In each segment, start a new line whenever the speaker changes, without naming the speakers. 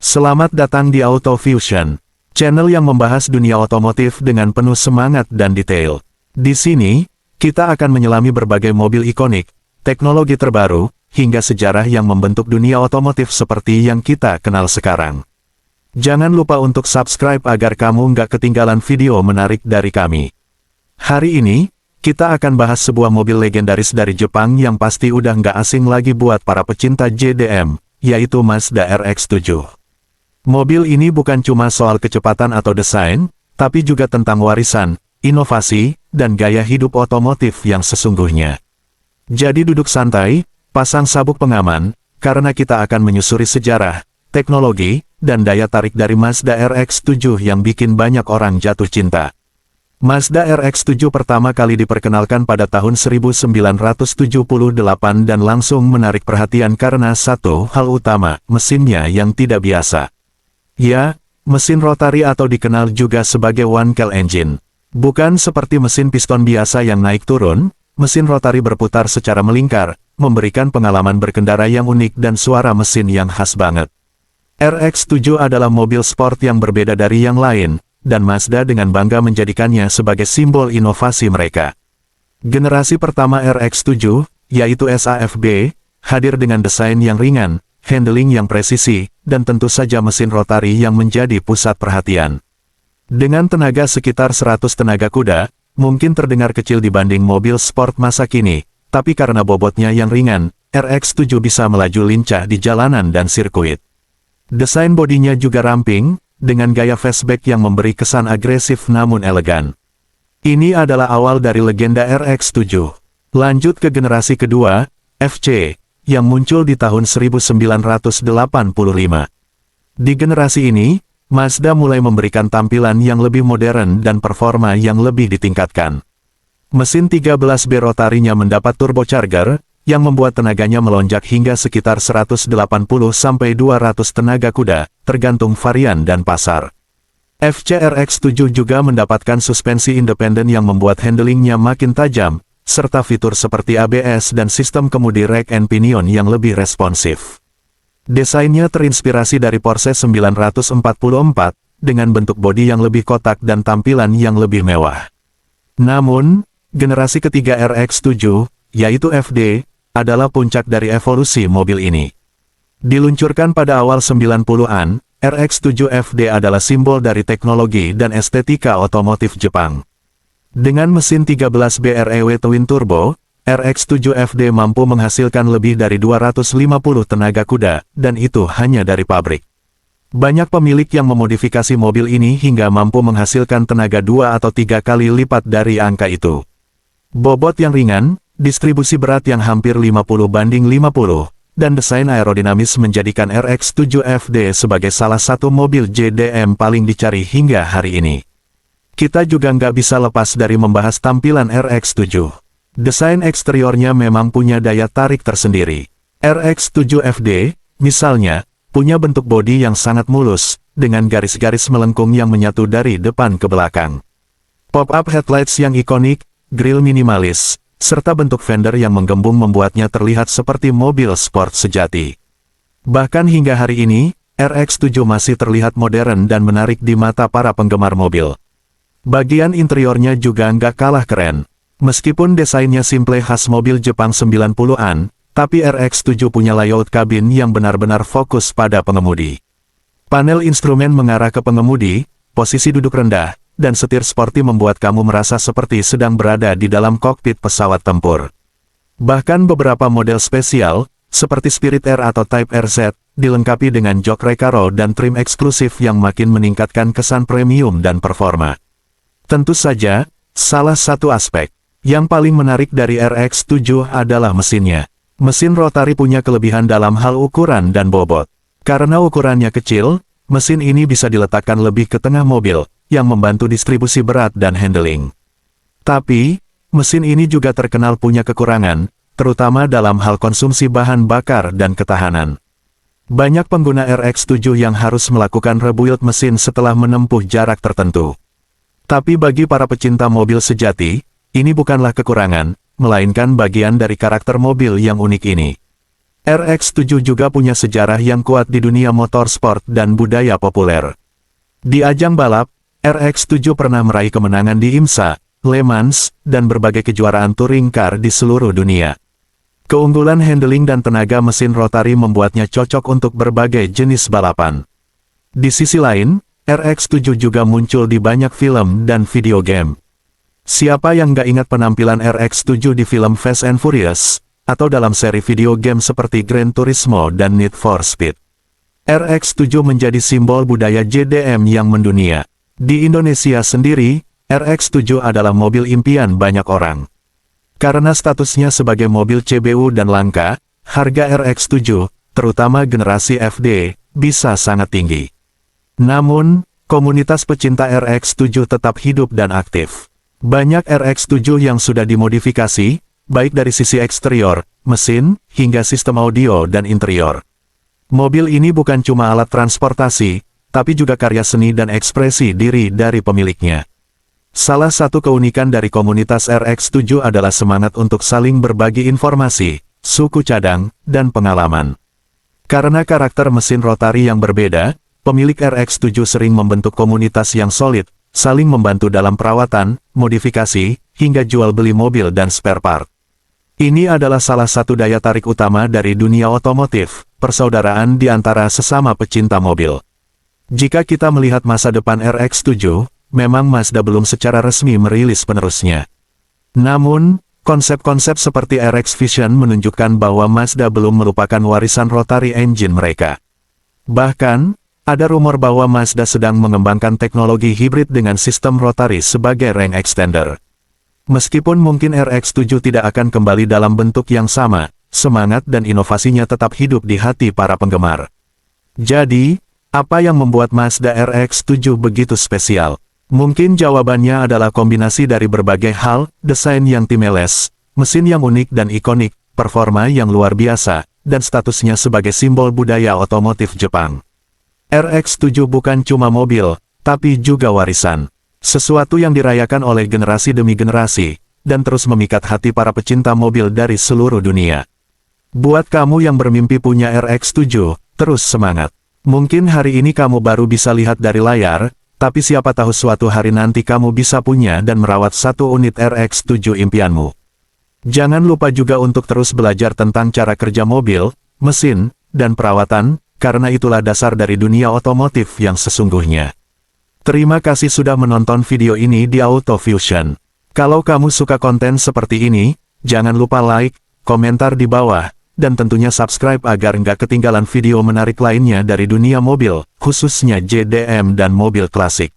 Selamat datang di Auto Fusion, channel yang membahas dunia otomotif dengan penuh semangat dan detail. Di sini, kita akan menyelami berbagai mobil ikonik, teknologi terbaru, hingga sejarah yang membentuk dunia otomotif seperti yang kita kenal sekarang. Jangan lupa untuk subscribe agar kamu nggak ketinggalan video menarik dari kami. Hari ini, kita akan bahas sebuah mobil legendaris dari Jepang yang pasti udah nggak asing lagi buat para pecinta JDM, yaitu Mazda RX-7. Mobil ini bukan cuma soal kecepatan atau desain, tapi juga tentang warisan, inovasi, dan gaya hidup otomotif yang sesungguhnya. Jadi duduk santai, pasang sabuk pengaman, karena kita akan menyusuri sejarah, teknologi, dan daya tarik dari Mazda RX-7 yang bikin banyak orang jatuh cinta. Mazda RX-7 pertama kali diperkenalkan pada tahun 1978 dan langsung menarik perhatian karena satu hal utama, mesinnya yang tidak biasa. Ya, mesin rotari atau dikenal juga sebagai one-cell engine. Bukan seperti mesin piston biasa yang naik turun, mesin rotari berputar secara melingkar, memberikan pengalaman berkendara yang unik dan suara mesin yang khas banget. RX-7 adalah mobil sport yang berbeda dari yang lain, dan Mazda dengan bangga menjadikannya sebagai simbol inovasi mereka. Generasi pertama RX-7, yaitu SAFB, hadir dengan desain yang ringan, handling yang presisi, dan tentu saja mesin rotari yang menjadi pusat perhatian. Dengan tenaga sekitar 100 tenaga kuda, mungkin terdengar kecil dibanding mobil sport masa kini, tapi karena bobotnya yang ringan, RX-7 bisa melaju lincah di jalanan dan sirkuit. Desain bodinya juga ramping, dengan gaya fastback yang memberi kesan agresif namun elegan. Ini adalah awal dari legenda RX-7. Lanjut ke generasi kedua, FC, yang muncul di tahun 1985. Di generasi ini, Mazda mulai memberikan tampilan yang lebih modern dan performa yang lebih ditingkatkan. Mesin 13B rotarinya mendapat turbocharger, yang membuat tenaganya melonjak hingga sekitar 180-200 tenaga kuda, tergantung varian dan pasar. FCRX-7 juga mendapatkan suspensi independen yang membuat handlingnya makin tajam, serta fitur seperti ABS dan sistem kemudi rack and pinion yang lebih responsif. Desainnya terinspirasi dari Porsche 944, dengan bentuk bodi yang lebih kotak dan tampilan yang lebih mewah. Namun, generasi ketiga RX-7, yaitu FD, adalah puncak dari evolusi mobil ini. Diluncurkan pada awal 90-an, RX-7 FD adalah simbol dari teknologi dan estetika otomotif Jepang. Dengan mesin 13B REW Twin Turbo, RX-7 FD mampu menghasilkan lebih dari 250 tenaga kuda, dan itu hanya dari pabrik. Banyak pemilik yang memodifikasi mobil ini hingga mampu menghasilkan tenaga 2 atau 3 kali lipat dari angka itu. Bobot yang ringan, distribusi berat yang hampir 50/50, dan desain aerodinamis menjadikan RX-7 FD sebagai salah satu mobil JDM paling dicari hingga hari ini. Kita juga nggak bisa lepas dari membahas tampilan RX-7. Desain eksteriornya memang punya daya tarik tersendiri. RX-7 FD, misalnya, punya bentuk bodi yang sangat mulus, dengan garis-garis melengkung yang menyatu dari depan ke belakang. Pop-up headlights yang ikonik, grill minimalis, serta bentuk fender yang menggembung membuatnya terlihat seperti mobil sport sejati. Bahkan hingga hari ini, RX-7 masih terlihat modern dan menarik di mata para penggemar mobil. Bagian interiornya juga nggak kalah keren. Meskipun desainnya simple khas mobil Jepang 90-an, tapi RX-7 punya layout kabin yang benar-benar fokus pada pengemudi. Panel instrumen mengarah ke pengemudi, posisi duduk rendah, dan setir sporty membuat kamu merasa seperti sedang berada di dalam kokpit pesawat tempur. Bahkan beberapa model spesial, seperti Spirit Air atau Type RZ, dilengkapi dengan jok Recaro dan trim eksklusif yang makin meningkatkan kesan premium dan performa. Tentu saja, salah satu aspek yang paling menarik dari RX-7 adalah mesinnya. Mesin rotari punya kelebihan dalam hal ukuran dan bobot. Karena ukurannya kecil, mesin ini bisa diletakkan lebih ke tengah mobil, yang membantu distribusi berat dan handling. Tapi, mesin ini juga terkenal punya kekurangan, terutama dalam hal konsumsi bahan bakar dan ketahanan. Banyak pengguna RX-7 yang harus melakukan rebuild mesin setelah menempuh jarak tertentu. Tapi bagi para pecinta mobil sejati, ini bukanlah kekurangan, melainkan bagian dari karakter mobil yang unik ini. RX-7 juga punya sejarah yang kuat di dunia motorsport dan budaya populer. Di ajang balap, RX-7 pernah meraih kemenangan di IMSA, Le Mans, dan berbagai kejuaraan touring car di seluruh dunia. Keunggulan handling dan tenaga mesin rotari membuatnya cocok untuk berbagai jenis balapan. Di sisi lain, RX-7 juga muncul di banyak film dan video game. Siapa yang nggak ingat penampilan RX-7 di film Fast and Furious, atau dalam seri video game seperti Gran Turismo dan Need for Speed. RX-7 menjadi simbol budaya JDM yang mendunia. Di Indonesia sendiri, RX-7 adalah mobil impian banyak orang. Karena statusnya sebagai mobil CBU dan langka, harga RX-7, terutama generasi FD, bisa sangat tinggi. Namun, komunitas pecinta RX-7 tetap hidup dan aktif. Banyak RX-7 yang sudah dimodifikasi, baik dari sisi eksterior, mesin, hingga sistem audio dan interior. Mobil ini bukan cuma alat transportasi, tapi juga karya seni dan ekspresi diri dari pemiliknya. Salah satu keunikan dari komunitas RX-7 adalah semangat untuk saling berbagi informasi, suku cadang, dan pengalaman. Karena karakter mesin rotari yang berbeda, pemilik RX-7 sering membentuk komunitas yang solid, saling membantu dalam perawatan, modifikasi, hingga jual beli mobil dan spare part. Ini adalah salah satu daya tarik utama dari dunia otomotif, persaudaraan di antara sesama pecinta mobil. Jika kita melihat masa depan RX-7, memang Mazda belum secara resmi merilis penerusnya. Namun, konsep-konsep seperti RX Vision menunjukkan bahwa Mazda belum melupakan warisan rotary engine mereka. Bahkan, ada rumor bahwa Mazda sedang mengembangkan teknologi hibrid dengan sistem rotary sebagai range extender. Meskipun mungkin RX-7 tidak akan kembali dalam bentuk yang sama, semangat dan inovasinya tetap hidup di hati para penggemar. Jadi, apa yang membuat Mazda RX-7 begitu spesial? Mungkin jawabannya adalah kombinasi dari berbagai hal, desain yang timeless, mesin yang unik dan ikonik, performa yang luar biasa, dan statusnya sebagai simbol budaya otomotif Jepang. RX-7 bukan cuma mobil, tapi juga warisan. Sesuatu yang dirayakan oleh generasi demi generasi, dan terus memikat hati para pecinta mobil dari seluruh dunia. Buat kamu yang bermimpi punya RX-7, terus semangat. Mungkin hari ini kamu baru bisa lihat dari layar, tapi siapa tahu suatu hari nanti kamu bisa punya dan merawat satu unit RX-7 impianmu. Jangan lupa juga untuk terus belajar tentang cara kerja mobil, mesin, dan perawatan, karena itulah dasar dari dunia otomotif yang sesungguhnya. Terima kasih sudah menonton video ini di AutoFusion. Kalau kamu suka konten seperti ini, jangan lupa like, komentar di bawah, dan tentunya subscribe agar nggak ketinggalan video menarik lainnya dari dunia mobil, khususnya JDM dan mobil klasik.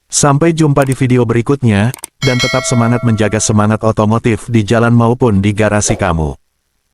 Sampai jumpa di video berikutnya, dan tetap semangat menjaga semangat otomotif di jalan maupun di garasi kamu.